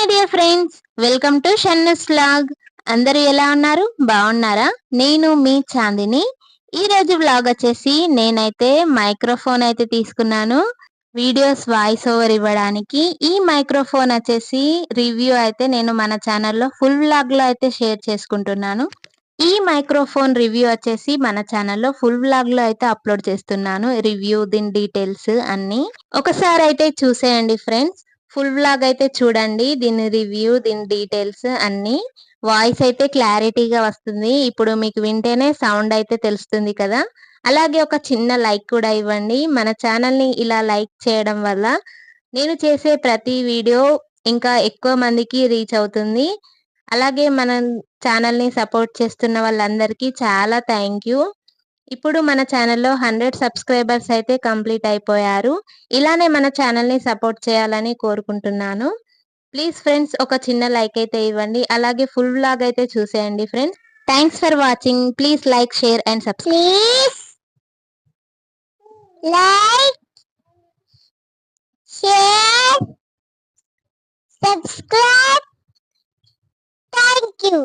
My dear friends, welcome to Shannu's vlog. అందరూ ఎలా ఉన్నారు? బాగున్నారా? నేను మీ చాందిని. ఈ రోజు వ్లాగ్ వచ్చేసి నేనైతే మైక్రోఫోన్ అయితే తీసుకున్నాను వీడియోస్ వాయిస్ ఓవర్ ఇవ్వడానికి. ఈ మైక్రోఫోన్ వచ్చేసి రివ్యూ అయితే నేను మన ఛానల్లో ఫుల్ వ్లాగ్ లో అయితే షేర్ చేసుకుంటున్నాను. ఈ మైక్రోఫోన్ రివ్యూ వచ్చేసి మన ఛానల్లో ఫుల్ వ్లాగ్ లో అయితే అప్లోడ్ చేస్తున్నాను. రివ్యూ, దీని డీటెయిల్స్ అన్ని ఒకసారి అయితే చూసేయండి ఫ్రెండ్స్. ఫుల్ వ్లాగ్ అయితే చూడండి, దీని రివ్యూ, దీని డీటెయిల్స్ అన్ని. వాయిస్ అయితే క్లారిటీగా వస్తుంది. ఇప్పుడు మీకు వింటేనే సౌండ్ అయితే తెలుస్తుంది కదా. అలాగే ఒక చిన్న లైక్ కూడా ఇవ్వండి. మన ఛానల్ని ఇలా లైక్ చేయడం వల్ల నేను చేసే ప్రతి వీడియో ఇంకా ఎక్కువ మందికి రీచ్ అవుతుంది. అలాగే మన ఛానల్ని సపోర్ట్ చేస్తున్న వాళ్ళందరికీ చాలా థ్యాంక్ యూ. ఇప్పుడు మన ఛానల్లో 100 సబ్స్క్రైబర్స్ అయితే కంప్లీట్ అయిపోయారు. ఇలానే మన ఛానల్ని సపోర్ట్ చేయాలని కోరుకుంటున్నాను. ప్లీజ్ ఫ్రెండ్స్, ఒక చిన్న లైక్ అయితే ఇవ్వండి. అలాగే ఫుల్ వ్లాగ్ అయితే చూసేయండి friends. Thanks for watching. Please like, share and subscribe. Like, share, subscribe. Thank you.